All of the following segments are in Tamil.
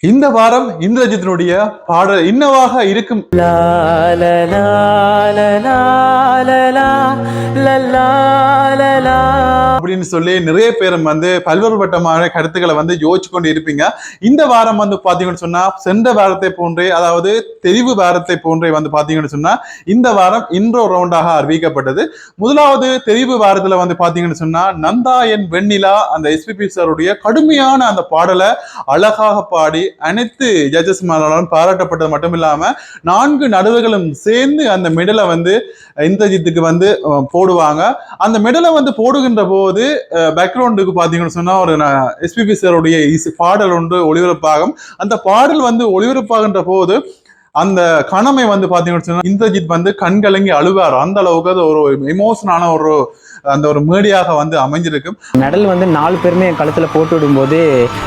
இந்த வாரம் இந்திரஜித்தினுடைய பாடல் என்னவாக இருக்கும் அப்படின்னு சொல்லி நிறைய பேர் வந்து பல்வேறுபட்டமான கருத்துக்களை வந்து யோசிச்சு கொண்டு இருப்பீங்க. இந்த வாரம் வந்து பாத்தீங்கன்னு சொன்னா சென்ற வாரத்தை போன்றே, அதாவது தெரிவு வாரத்தை போன்றே வந்து பாத்தீங்கன்னு சொன்னா இந்த வாரம் இன்ட்ரோ ரவுண்டாக அறிவிக்கப்பட்டது. முதலாவது தெரிவு வாரத்துல வந்து பாத்தீங்கன்னு சொன்னா நந்தா என் வெண்ணிலா அந்த எஸ்பிபி சாருடைய கடுமையான அந்த பாடலை அழகாக பாடி அனைத்து ஜட்ஜஸ் மேலும் பாராட்டப்பட்டது மட்டும் இல்லாம 4 நடுவர்களும் சேர்ந்து அந்த மெடலை வந்து இந்திரஜித்துக்கு வந்து போடுவாங்க. அந்த மெடலை வந்து போடுகின்ற போது பேக்ரவுண்டுக்கு பாத்தீங்கன்னு சொன்னா ஒரு எஸ்பிபி சாருடைய பாடல் ஒன்று ஒளிபரப்பாகும். அந்த பாடல் வந்து ஒளிபரப்பாகின்ற போது அந்த கணமை வந்து பாத்தீங்கன்னு சொன்னா இந்திரஜித் வந்து கண்கலங்கி அழுவார். அந்த அளவுக்கு அது ஒரு எமோஷனான அந்த ஒரு மேடியாக வந்து அமைஞ்சிருக்கு. மெடல் வந்து 4 பேருமே என் கழுத்தில் போட்டு விடும்போது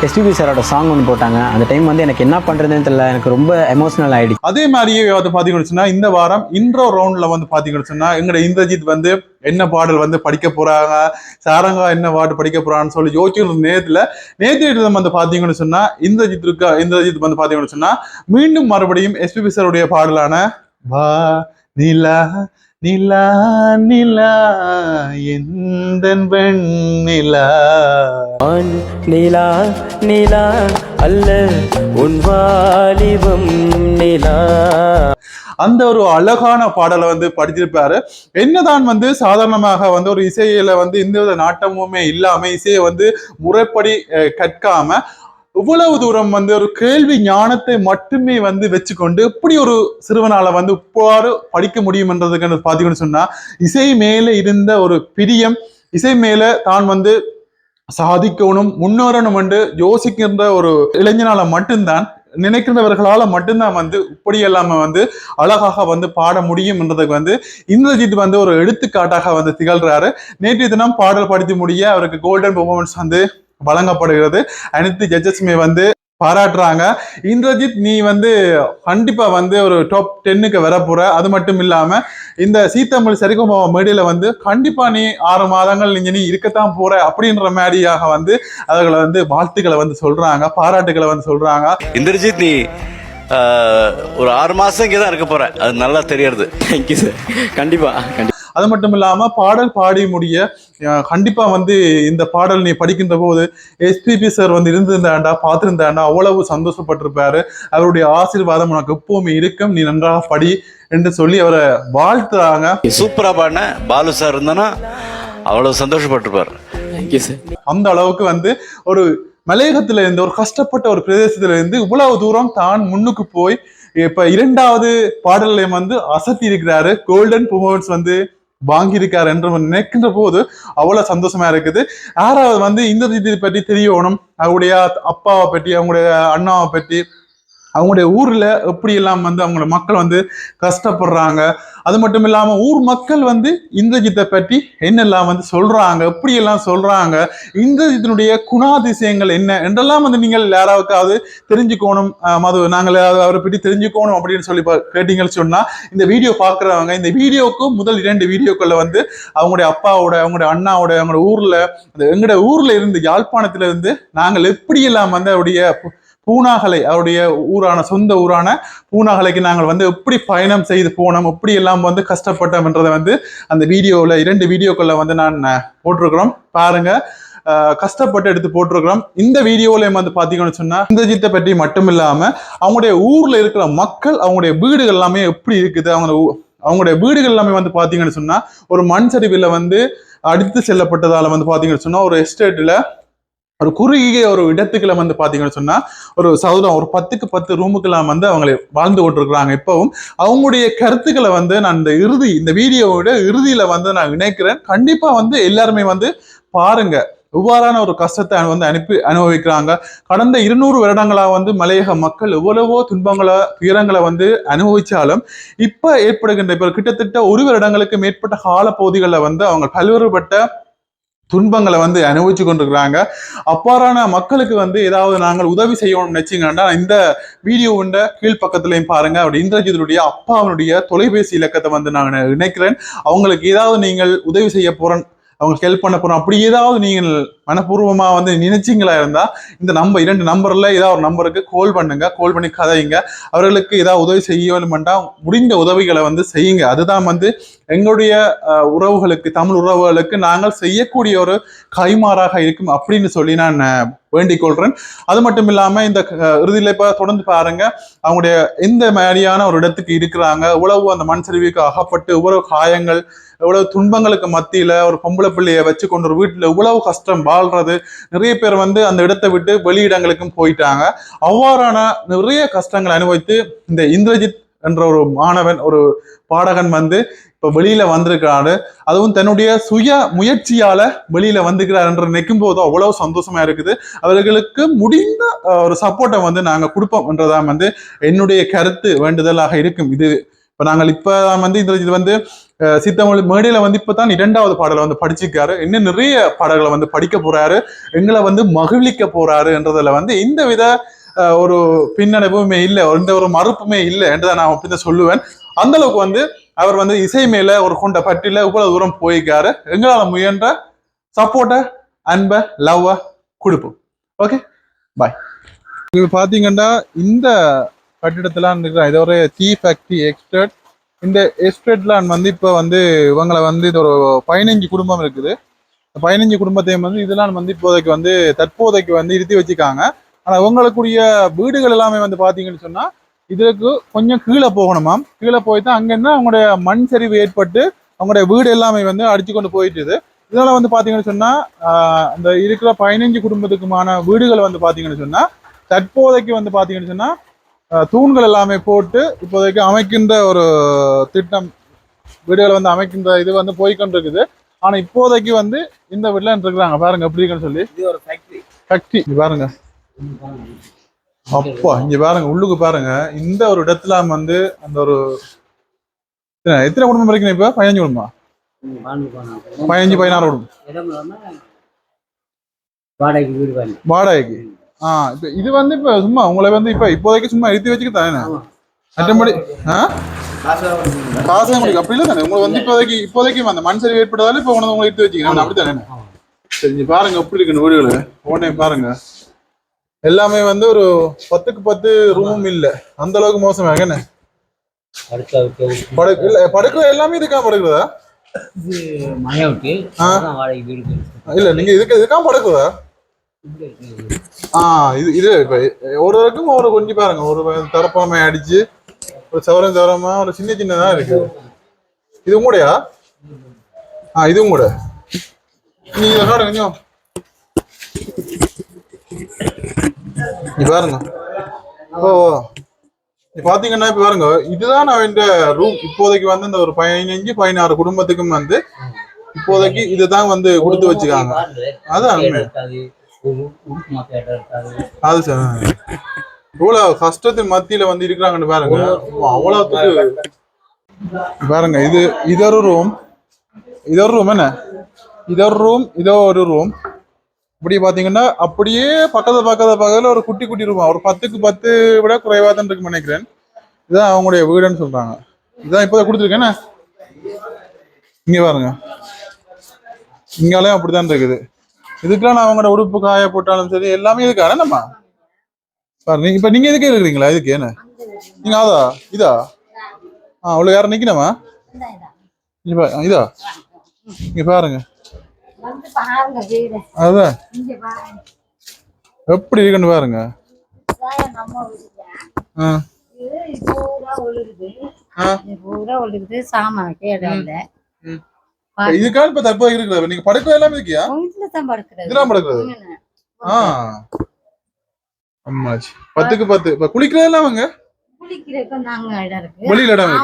எஸ்பிபி சாரோட சாங் ஒன்று போட்டாங்க. அந்த டைம் வந்து எனக்கு என்ன பண்றதுன்னு தெரியல, எனக்கு ரொம்ப எமோஷனல் ஆயிடுச்சு. அதே மாதிரியே வந்து பாத்தீங்கன்னு சொன்னா இந்த வாரம் இன்ட்ரோ ரவுண்ட்ல வந்து பாத்தீங்கன்னு சொன்னா எங்க இந்திரஜித் வந்து என்ன பாடல் வந்து படிக்க போறாங்க, சாரங்கா என்ன பாட்டு படிக்க போறான்னு சொல்லி யோசிச்சு நேற்று வந்து பாத்தீங்கன்னு சொன்னா இந்திரஜித் வந்து பாத்தீங்கன்னு சொன்னா மீண்டும் மறுபடியும் எஸ்பிபி சாருடைய பாடலான வா நிலா நிலா நிலா எந்தன் வெண்ணிலா நிலா நிலா அல்ல உன் வாலிபம் நிலா அந்த ஒரு அழகான பாடலை வந்து படிச்சிருப்பாரு. என்னதான் வந்து சாதாரணமாக வந்து ஒரு இசையில வந்து எந்தவித நாட்டமுமே இல்லாம இசையை வந்து முறைப்படி கற்காம இவ்வளவு தூரம் வந்து ஒரு கேள்வி ஞானத்தை மட்டுமே வந்து வச்சுக்கொண்டு எப்படி ஒரு சிறுவனால வந்து இவ்வாறு படிக்க முடியும்ன்றதுக்கு பாத்தீங்கன்னு சொன்னா இசை மேல இருந்த ஒரு பிரியம், இசை மேல தான் வந்து சாதிக்கணும் முன்னேறணும் என்று யோசிக்கின்ற ஒரு இளைஞனால மட்டும்தான், நினைக்கிறவர்களால மட்டும்தான் வந்து இப்படி எல்லாம வந்து அழகாக வந்து பாட முடியும் என்றதுக்கு வந்து இந்திரஜித் வந்து ஒரு எடுத்துக்காட்டாக வந்து திகழ்றாரு. நேற்றைய தினம் பாடல் படித்து முடிய அவருக்கு கோல்டன் பெர்ஃபார்மன்ஸ் வந்து வழங்கப்படுகிறது. அனைத்து ஜட்ஜஸுமே வந்து பாராட்டுறாங்க. இந்திரஜித் நீ வந்து கண்டிப்பா வந்து ஒரு டாப் 10க்கு வரப்போற, அது மட்டும் இல்லாம இந்த சீத்தமிழ் சரிகமா மேடையில வந்து கண்டிப்பா நீ 6 மாதங்கள் நீ இருக்கத்தான் போற அப்படின்ற மாதிரியாக வந்து அவர்களை வந்து வாழ்த்துக்களை வந்து சொல்றாங்க, பாராட்டுகளை வந்து சொல்றாங்க. இந்திரஜித் நீ ஒரு 6 மாசம் இங்கதான் இருக்க போற, அது நல்லா தெரியறது. Thank you sir. கண்டிப்பா. அது மட்டும் இல்லாம பாடல் பாடி முடிய கண்டிப்பா வந்து இந்த பாடல் நீ படிக்கின்ற போது எஸ்பிபி சார் வந்து இருந்திருந்தாண்டா பார்த்திருந்தாண்டா அவ்வளவு சந்தோஷப்பட்டிருப்பாரு. அவருடைய ஆசீர்வாதம் உனக்கு எப்பவுமே இருக்கும், நீ நன்றாக படி என்று சொல்லி அவரை வாழ்த்துறாங்க. சூப்பரா பாடின பாலு சார் இருந்தானா அவ்வளவு சந்தோஷப்பட்டிருப்பாரு. அந்த அளவுக்கு வந்து ஒரு மலையகத்துல இருந்து ஒரு கஷ்டப்பட்ட ஒரு பிரதேசத்துல இருந்து இவ்வளவு தூரம் தான் முன்னுக்கு போய் இப்ப 2வது பாடலையும் வந்து அசத்தி இருக்கிறாரு, கோல்டன் பெர்ஃபார்மன்ஸ் வந்து வாங்கியிருக்காரு என்று நினைக்கின்ற போது அவ்வளவு சந்தோஷமா இருக்குது. யாராவது வந்து இந்திரஜித்தை பற்றி தெரியணும், அவருடைய அப்பாவை பற்றி, அவங்களுடைய அண்ணாவை பற்றி, அவங்களுடைய ஊர்ல எப்படி எல்லாம் வந்து அவங்களோட மக்கள் வந்து கஷ்டப்படுறாங்க, அது மட்டும் இல்லாம ஊர் மக்கள் வந்து இந்திரஜித்தை பற்றி என்னெல்லாம் வந்து சொல்றாங்க, எப்படி எல்லாம் சொல்றாங்க, இந்திரஜித்தினுடைய குணாதிசயங்கள் என்ன என்றெல்லாம் வந்து நீங்கள் யாராவது தெரிஞ்சுக்கணும், மது நாங்கள் அவரை பற்றி தெரிஞ்சுக்கணும் அப்படின்னு சொல்லி கேட்டீங்கன்னு சொன்னா இந்த வீடியோ பாக்குறவங்க இந்த வீடியோக்கு முதல் 2 வீடியோக்களை வந்து அவங்களுடைய அப்பாவோட, அவங்களுடைய அண்ணாவோட, அவங்களோட ஊர்ல, எங்களுடைய ஊர்ல இருந்து யாழ்ப்பாணத்துல இருந்து நாங்கள் எப்படி எல்லாம் வந்து அவருடைய பூனாகலை, அவருடைய ஊரான சொந்த ஊரான பூனாகலைக்கு நாங்கள் வந்து எப்படி பயணம் செய்து போனோம், எப்படி எல்லாம் வந்து கஷ்டப்பட்டோம் என்றதை வந்து அந்த வீடியோவில் 2 வீடியோக்களை வந்து நான் போட்டிருக்கிறோம், பாருங்க. கஷ்டப்பட்டு எடுத்து போட்டிருக்கிறோம். இந்த வீடியோல வந்து பாத்தீங்கன்னு சொன்னா இந்திரஜித்தை பற்றி மட்டும் இல்லாம அவங்களுடைய ஊர்ல இருக்கிற மக்கள், அவங்களுடைய வீடுகள் எல்லாமே எப்படி இருக்குது, அவங்களுடைய வீடுகள் எல்லாமே வந்து பாத்தீங்கன்னு சொன்னா ஒரு மண் சரிவில் வந்து அடித்து செல்லப்பட்டதால வந்து பாத்தீங்கன்னு சொன்னா ஒரு எஸ்டேட்ல ஒரு குறுகிய ஒரு இடத்துக்குள்ள வந்து பாத்தீங்கன்னு சொன்னா ஒரு சதுரம் ஒரு 10க்கு 10 ரூமுக்கெல்லாம் வந்து அவங்களை வாழ்ந்து கொண்டிருக்கிறாங்க. இப்பவும் அவங்களுடைய கருத்துக்களை வந்து நான் இந்த வீடியோவோட இறுதியில வந்து நான் இணைக்கிறேன். கண்டிப்பா வந்து எல்லாருமே வந்து பாருங்க, இவ்வாறான ஒரு கஷ்டத்தை வந்து அனுபவிக்கிறாங்க. கடந்த 200 வருடங்களா வந்து மலையக மக்கள் எவ்வளவோ துன்பங்களை துயரங்களை வந்து அனுபவிச்சாலும் இப்ப ஏற்படுகின்ற இப்ப கிட்டத்தட்ட 1 வருடங்களுக்கு மேற்பட்ட கால பகுதிகளில் வந்து அவங்க பல்வேறுபட்ட துன்பங்களை வந்து அனுபவிச்சு கொண்டிருக்கிறாங்க. அவ்வாறான மக்களுக்கு வந்து ஏதாவது நாங்கள் உதவி செய்யணும்னு நினைச்சீங்கன்னா இந்த வீடியோவுண்ட கீழ்பக்கத்துலையும் பாருங்க, அப்படி இந்திரஜித்துடைய அப்பாவுடைய தொலைபேசி இலக்கத்தை வந்து நான் நினைக்கிறேன். அவங்களுக்கு ஏதாவது நீங்கள் உதவி செய்ய போறேன் அவங்களுக்கு ஹெல்ப் பண்ண போறோம் அப்படி ஏதாவது நீங்கள் மனப்பூர்வமா வந்து நினைச்சீங்களா இருந்தா இந்த நம்பர் 2 நம்பர்ல ஏதாவது ஒரு நம்பருக்கு கால் பண்ணுங்க, கால் பண்ணி கதையுங்க. அவர்களுக்கு ஏதாவது உதவி செய்ய வேணுமெண்டா முடிந்த உதவிகளை வந்து செய்யுங்க. அதுதான் வந்து எங்களுடைய உறவுகளுக்கு, தமிழ் உறவுகளுக்கு நாங்கள் செய்யக்கூடிய ஒரு கைமாறாக இருக்கும் அப்படின்னு சொல்லி நான் வேண்டிக் கொள்றேன். அது மட்டும் இல்லாம இந்த இறுதியில இப்ப தொடர்ந்து பாருங்க, அவங்களுடைய எந்த மாதிரியான ஒரு இடத்துக்கு இருக்கிறாங்க, எவ்வளவு அந்த மண் சரிவுக்கு அகப்பட்டு எவ்வளவு காயங்கள், எவ்வளவு துன்பங்களுக்கு மத்தியில ஒரு பொம்பளை பிள்ளைய வச்சு கொண்டு ஒரு வீட்டுல இவ்வளவு கஷ்டம் வாழ்றது. நிறைய பேர் வந்து அந்த இடத்தை விட்டு வெளியிடங்களுக்கும் போயிட்டாங்க. அவ்வாறான நிறைய கஷ்டங்களை அனுபவித்து இந்த இந்திரஜித் என்ற ஒரு மாணவன், ஒரு பாடகன் வந்து இப்ப வெளியில வந்திருக்காரு. அதுவும் தன்னுடைய சுய முயற்சியால வெளியில வந்துக்கிறார் என்று நினைக்கும் போது அவ்வளவு சந்தோஷமா இருக்குது. அவர்களுக்கு முடிந்த ஒரு சப்போர்ட்டை வந்து நாங்க கொடுப்போம் என்றதான் வந்து என்னுடைய கருத்து வேண்டுதலாக இருக்கும். இது இப்ப நாங்கள் இப்பதான் வந்து இது வந்து சித்தமொழி மேடையில வந்து இப்பதான் 2வது பாடலை வந்து படிச்சிருக்காரு. இன்னும் நிறைய பாடல்களை வந்து படிக்க போறாரு, எங்களை வந்து மகிழ்விக்க போறாரு என்றதுல வந்து இந்த வித ஒரு பின்னடைவுமே இல்லை, எந்த ஒரு மறுப்புமே இல்லை என்றுதான் நான் அப்படிதான் சொல்லுவேன். அந்த அளவுக்கு வந்து அவர் வந்து இசை மேல ஒரு கொண்ட பட்டியல இவ்வளவு தூரம் போயிருக்காரு. எங்களால முயன்ற சப்போர்ட்டை, அன்பை, லவ்வ கொடுப்போம். ஓகே, பாய். இப்ப பாத்தீங்கன்னா இந்த கட்டிடத்துல இருக்கிற இது ஒரு டீ ஃபேக்டரி எக்ஸ்டேட். இந்த எஸ்டேட்ல வந்து இப்ப வந்து இவங்களை வந்து இது ஒரு 15 குடும்பம் இருக்குது. 15 குடும்பத்தையும் வந்து இதெல்லாம் வந்து இப்போதைக்கு வந்து தற்போதைக்கு வந்து இருத்தி வச்சுக்காங்க. ஆனா இவங்களுக்குரிய வீடுகள் எல்லாமே வந்து பாத்தீங்கன்னு சொன்னா இதுக்கு கொஞ்சம் கீழே போகணுமாம். கீழே போயிட்டு அங்கிருந்து அவங்களுடைய மண் சரிவு ஏற்பட்டு அவங்களுடைய வீடு எல்லாமே வந்து அடிச்சு கொண்டு போயிட்டுது. இதனால வந்து பாத்தீங்கன்னு சொன்னா அந்த இருக்கிற 15 குடும்பத்துக்குமான வீடுகள் வந்து பாத்தீங்கன்னு சொன்னா தற்போதைக்கு வந்து பாத்தீங்கன்னு சொன்னா தூண்கள் எல்லாமே போட்டு இப்போதைக்கு அமைக்கின்ற ஒரு திட்டம், வீடுகளை வந்து அமைக்கின்ற இது வந்து போய்கொண்டிருக்குது. ஆனா இப்போதைக்கு வந்து இந்த வீட்டுல இருக்கிறாங்க பாருங்க எப்படி இருக்குன்னு சொல்லி. இது ஒரு ஃபேக்டரி பாருங்க. அப்பா இங்க பாருங்க, உள்ளுக்கு பாருங்க. இந்த ஒரு இடத்துல வந்து அந்த ஒரு எத்தனை குடும்பம் இருக்கணும் இப்ப? 15 குடும்பம், 15-16 குடும்பம் வாடகைக்கு. இப்ப இது வந்து இப்ப சும்மா உங்களை வந்து இப்ப இப்போதைக்கு சும்மா எழுதி வச்சுக்க தானே மற்றபடி காசு முடியும் அப்படி இல்லை தானே. உங்களுக்கு வந்து இப்போதைக்கு அந்த மண் சரிவு ஏற்பட்டதால இப்ப உங்களை எடுத்து வச்சுக்கிறேன் அப்படித்தானே. சரி பாருங்க எப்படி இருக்குன்னு வீடுகள் உடனே பாருங்க. எல்லாமே வந்து ஒரு 10க்கு 10 ரூமும் இல்ல, அந்த அளவுக்கு மோசமாக என்ன படுக்க எல்லாமே இதுக்காக படுக்குறதா இல்ல நீங்க இதுக்காக படுக்குறதா? இது ஒருவருக்கும் ஒரு கொஞ்சம் பாருங்க, ஒரு தரப்பாமை அடிச்சு ஒரு சவரமா ஒரு சின்னதா இருக்கு. இதுவும் கூடயா? இதுவும் கூட நீங்க கொஞ்சம் பாருங்க. ஓ பாத்தீங்கன்னா இப்ப பாருங்க, இதுதான் அவன் ரூம். இப்போதைக்கு வந்து இந்த ஒரு 15-16 குடும்பத்துக்கும் வந்து இப்போதைக்கு இதுதான் வந்து கொடுத்து வச்சுக்காங்க. அதான் அது சார் இவ்வளவு கஷ்டத்தின் மத்தியில வந்து இருக்கிறாங்கன்னு பாருங்க. அவ்வளவு பாருங்க. இதொரு ரூம் என்ன, இதொரு ரூம், இதோ ஒரு ரூம். இப்படி பாத்தீங்கன்னா அப்படியே பக்கத்துல ஒரு குட்டி ரூம், ஒரு 10க்கு 10 விட குறைவா தான் இருக்குன்னு நினைக்கிறேன். இதுதான் அவங்களுடைய வீடுன்னு சொல்றாங்க. இதான் இப்போதான் கொடுத்துருக்கேன். இங்க பாருங்க, இங்காலே அப்படித்தான் இருக்குது. இதுக்கெல்லாம் நான் அவங்களோட உடுப்பு காய போட்டாலும் சரி எல்லாமே இதுக்கான நம்ம பாருங்க. இப்ப நீங்க எதுக்கே இருக்கிறீங்களா? இதுக்கு என்ன நீங்க இதா அவ்வளவு யாரும் நிக்கணுமா? இதா இங்க பாருங்க. அதான் எப்படி இருக்குன்னு பாருங்க. இதுக்காக இப்ப தற்போது இருக்கிறது நீங்க படுக்க எல்லாம் இருக்கியா? இதெல்லாம் படுக்கிறது 10க்கு 10. இப்ப குளிக்கிறது எல்லாம் அவங்க வெளியில இடம்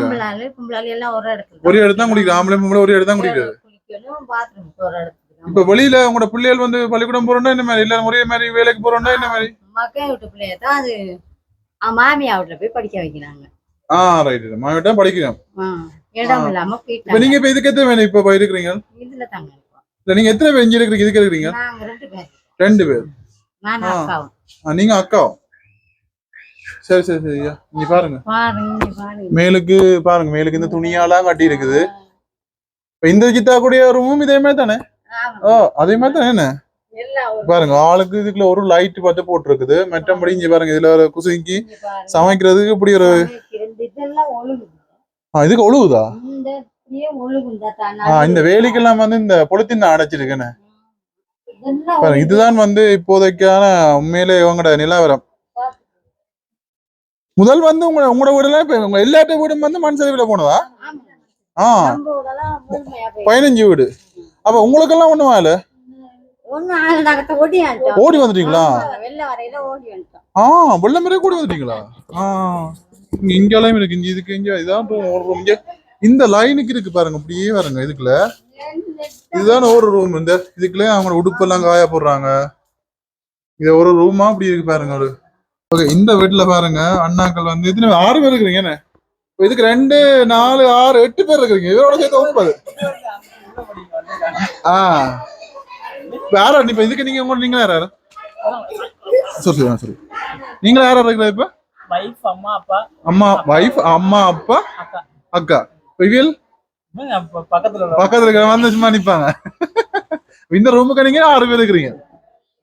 ஒரு இடத்து தான் குளிக்கிறோம். ஆம்பளை பொம்பளை ஒரு இடத்து தான் குளிக்கிறது. இப்ப வெளியில உங்களோட பிள்ளைகள் வந்து பள்ளிக்கூடம் போறோம்னா என்ன மாதிரி, இல்ல ஒரே மாதிரி வேலைக்கு போறோம்னா என்ன மாதிரி? மக்கள் வீட்டு பிள்ளைய தான் அது மாமியா வீட்டுல போய் படிக்க வைக்கிறாங்க. ரைட், மாமியா படிக்கிறோம். இடம் இல்லாம இப்ப நீங்க இப்ப இதுக்கு எத்தனை வேணும் இப்ப இருக்கிறீங்க? இதுல தாங்க இல்ல நீங்க எத்தனை பேர் இங்க இருக்கிறீங்க? இதுக்கு இருக்கிறீங்க? நாங்க 2 பேர். நான் அக்காவும். நீங்க அக்காவும்? சரி இங்க பாருங்க. மேலுக்கு பாருங்க, மேலுக்கு இந்த துணியாலாம் கட்டி இருக்குது. இப்ப இந்த ஜித்தா கூடிய ரூமும் இதே மாதிரி தானே? ஓ அதே மாதிரி தான் என்ன எல்லாம் ஒரு பாருங்க ஆளுக்கு இதுக்குள்ள ஒரு லைட் பார்த்து போட்டிருக்குது மற்றபடி இங்க பாருங்க இதுல ஒரு குசுங்கி சமைக்கிறதுக்கு இப்படி ஒரு இதெல்லாம் ஒழுங்கு இதுக்கு ஒழுகுதா இந்த இப்படியே ஒழுகுந்தா இந்த வேலிக்கெல்லாம் வந்து இந்த பொலித்தீன் அடைச்சிருக்கேன்னு இதெல்லாம் பாருங்க இதுதான் வந்து இப்போதைக்கான உண்மையிலே இவங்களோட நிலவரம் முதல் வந்து உங்களோட வீடுலாம் இப்ப உங்க எல்லாட்ட வீடும் வந்து மண் சரிவுல போனதா நம்ம இதெல்லாம் முழுமையா போய் 15 வீடு அப்ப உங்களுக்கெல்லாம் ஒண்ணுமா இல்ல ஒண்ணும் ஆனதாகத்த ஓடி வந்துட்டோம் ஓடி வந்துட்டீங்களா வெளில வரையில ஓடி வந்துட்டோம் வெள்ளம் மாதிரி கூடி வந்துட்டீங்களா இங்கெல்லாம் இருக்கு இங்க இதுக்கு இங்க இதான் ஒரு இங்க இந்த லைனுக்கு இருக்கு பாருங்க அப்படியே பாருங்க இதுக்குள்ள இதுதான் ஒரு ரூம் இந்த இதுக்குள்ள அவங்க உடுப்பெல்லாம் காய போடுறாங்க இது ஒரு ரூமா அப்படி இருக்கு பாருங்க ஒரு ஓகே இந்த வீட்டுல பாருங்க அண்ணாக்கள் வந்து எத்தனை 6 பேர் இருக்கிறீங்க என்ன இதுக்கு 2 4 6 8 பேர் இருக்கிறீங்க இதோட சேர்த்து 9 யாரா இப்ப இதுக்கு நீங்க யாரு சரி சரி நீங்க யாரா இருக்கிற இப்ப வைஃப் அம்மா அப்பா அம்மா வைஃப் அம்மா அப்பா அக்கா இவியல் பக்கத்துல இருக்கிற வந்து சும்மா நிப்பாங்க இந்த ரூமுக்கு நீங்க 6 பேர் இருக்கிறீங்க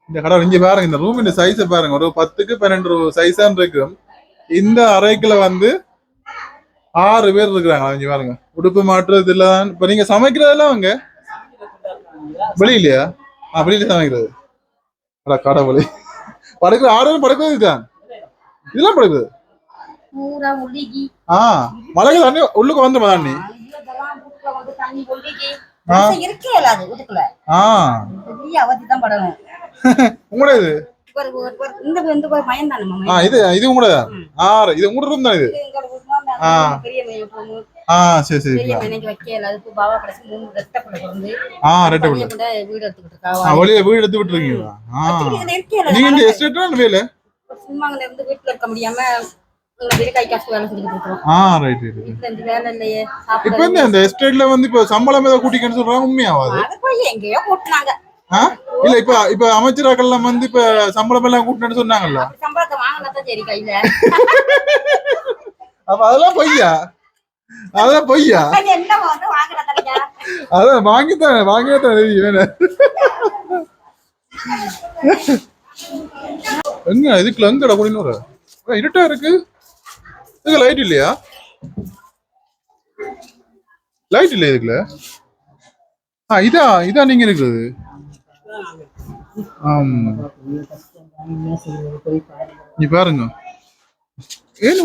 இந்த கடை இங்க பாருங்க இந்த ரூம் இந்த சைஸை பாருங்க ஒரு 10க்கு 12 சைஸான் இருக்கு இந்த அறைக்குள்ள வந்து 6 பேர் இருக்கிறாங்க இங்க பாருங்க உடுப்பு மாற்றுறது இல்ல இப்ப நீங்க சமைக்கிறதெல்லாம் அவங்க வெளியிலையா வெளியில சமைக்கிறது கடவுளை படுக்கிற 6 பேரும் படுக்கிறது இருக்காங்க இதெல்லாம் படுக்குது பூரா ஒழுகி மழை தண்ணி உள்ளுக்கு வந்து தண்ணி இதெல்லாம் புட்ல வந்து தண்ணி ஒழுகி இருக்கே இல்லாது வீட்டுக்குள்ள பெரிய அவதி தான் படணும் உங்களோட இது இந்த ஒரு பையன் தானே மாமா இது உங்களோட இது உங்களோட ரூம் தான் இது பெரிய பையன் பொண்ணு சரி சரி பெரிய பையனுக்கு வைக்கல அதுக்கு பாவா கடைசி 3 ரெட்டப்பட பிறந்து ரெட்ட பிள்ளை கூட வீடு எடுத்துக்கிட்டு இருக்கா வெளியே வீடு எடுத்து விட்டு இருக்கீங்களா நீங்க இந்த எஸ்டேட்டா வேலை சும்மாங்கல இருந்து வீட்டுல இருக்க முடியாம வெளிய கை காசு வேலை செஞ்சுட்டு இருக்கோம் ரைட் வீட்டுல இருந்து வேலை இல்லையே இப்போ இந்த எஸ்டேட்ல வந்து இப்போ சம்பளம் ஏதாவது கூட்டிக்கன்னு சொல்றாங்க உண்மையாவாது அது போய் எங்கேயோ கூட்டினாங்க இல்ல இப்ப அமைச்சராக்கள்லாம் வந்து இப்ப சம்பளம் எல்லாம் கூட்டினு சொன்னாங்கல்ல சம்பளத்தை வாங்கினா சரி கையில அப்ப அதெல்லாம் பொய்யா என்ன வந்து வாங்கினா தனியா அதான் வாங்கிதான் வேணும் எங்க இதுக்குள்ள எங்கடா குடினூர் இருட்டா இருக்கு இதுக்கு லைட் இல்லையா லைட் இல்லையா இதுக்குள்ள இதா நீங்க இருக்குது நீ பாருங்க ஏன்னு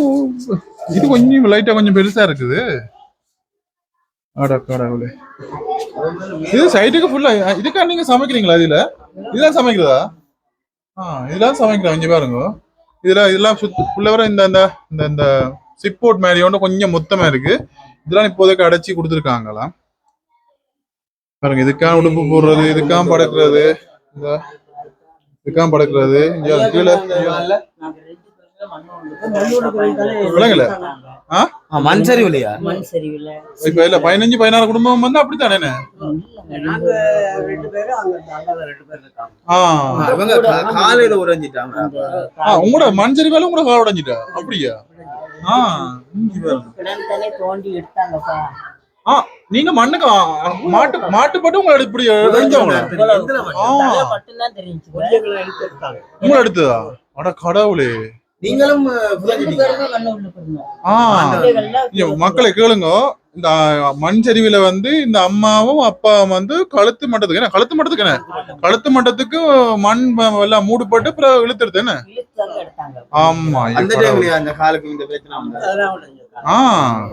இது கொஞ்சம் லைட்டா கொஞ்சம் பெருசா இருக்குது கடவுளே இது சைடுக்கு ஃபுல்லா இதுக்கா நீங்க சமைக்கிறீங்களா இதெல்லாம் சமைக்கிறதா இதெல்லாம் சமைக்கிறோம் இங்க பாருங்க இதெல்லாம் ஃபுல்லா வர இந்த சிப்போர்ட் மேலேயோட கொஞ்சம் மொத்தமா இருக்கு இதெல்லாம் இப்போதைக்கு அடைச்சி கொடுத்துருக்காங்களாம் பாருங்க இதுக்கான உடுப்பு போடுறது இதுக்காம் படுக்கிறது கீழே விளங்கல மண் சரிவுலையா இப்ப இல்ல 15-16 குடும்பம் வந்து அப்படித்தானே காலையில உடைஞ்சிட்டாங்க உங்களோட மண் சரிவால உங்களோட கால் உடைஞ்சிட்டா அப்படியா தோண்டி எடுத்தாங்கப்பா நீங்க மண்ணுக்கு மாட்டு பட்டு உங்களை இப்படி உங்களை எடுத்ததா அட கடவுளே நீங்களும் மக்களை கேளுங்க இந்த மண் சரிவுல வந்து இந்த அம்மாவும் அப்பாவும் வந்து கழுத்து மட்டத்துக்கு மண் எல்லாம் மூடுபட்டு அப்புறம் இழுத்துடுது என்ன ஆமா அந்த காலுக்கு இந்த பிரச்சனை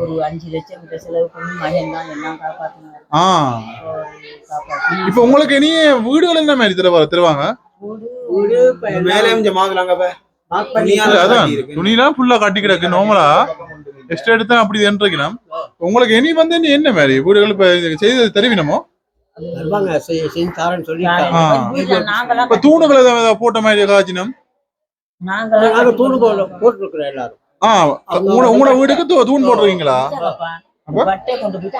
ஒரு 5 லட்சம் செலவு பண்ணி மகன் தான் எல்லாம் காப்பாத்தினாங்க இப்ப உங்களுக்கு இனி வீடுகள் என்ன மாதிரி தருவாங்க துணியெல்லாம் ஃபுல்லா கட்டி கிடக்கு நார்மலா எஸ்டேட் தான் அப்படி என்றிக்கணும் உங்களுக்கு இனி வந்து என்ன மாதிரி வீடுகள் இப்ப செய்து தெரிவினமோ இப்ப தூணுகள் ஏதாவது போட்ட மாதிரி காய்ச்சினம் போட்டிருக்கிறோம் எல்லாரும் உங்களோட வீடுக்கு தூண் போடுறீங்களா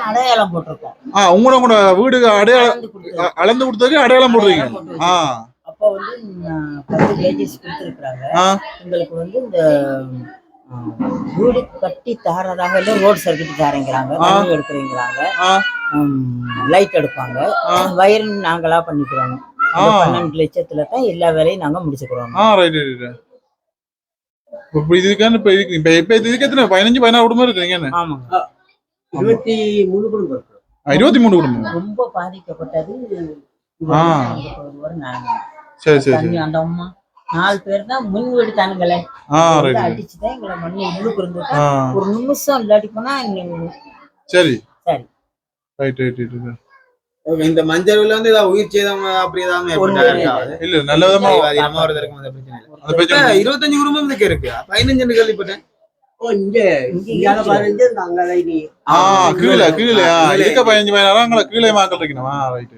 அடையாளம் போட்டிருக்கோம் உங்களோட வீடுக்கு அளந்து கொடுத்ததுக்கு அடையாளம் போடுறீங்க அப்ப வந்து 10 பேஜஸ் கொடுத்துருக்காங்க உங்களுக்கு வந்து இந்த வீடு கட்டி தாரதாக இல்லை ரோட் சர்க்கிட் தாரங்கிறாங்க, தண்ணி எடுக்கிறீங்கிறாங்க, லைட் எடுப்பாங்க, வயரிங் நாங்களா பண்ணிக்கிறோம். 12 லட்சத்துல தான் எல்லா வேலையும் நாங்க முடிச்சுக்கிறோம். இதுக்கான இப்ப இதுக்கு எத்தனை 15-16 குடும்பம் இருக்குங்க? ஆமாங்க, 23 குடும்பம் இருக்கு. 23 குடும்பம். ரொம்ப பாதிக்கப்பட்டது சரி சரி தண்ணி. அந்த அம்மா 4 பேர் தான் முன் வீடு தானுங்களே அடிச்சுதான் எங்களை மண்ணி முழுக்க இருந்துட்டா. ஒரு நிமிஷம் இல்லாட்டி போனா சரி சரி ரைட் ரைட் ரைட். இந்த மஞ்சள்ல வந்து ஏதாவது உயிர் சேதம் அப்படி ஏதாவது இல்ல நல்ல விதமா ஒரு தடவை அந்த பிரச்சனை இல்ல. 25 குடும்பம் இதுக்கு இருக்கு. 15 கேள்விப்பட்டேன். கீழே கீழே இருக்க 15-16 கீழே மாக்கள் இருக்கணுமா? ரைட்.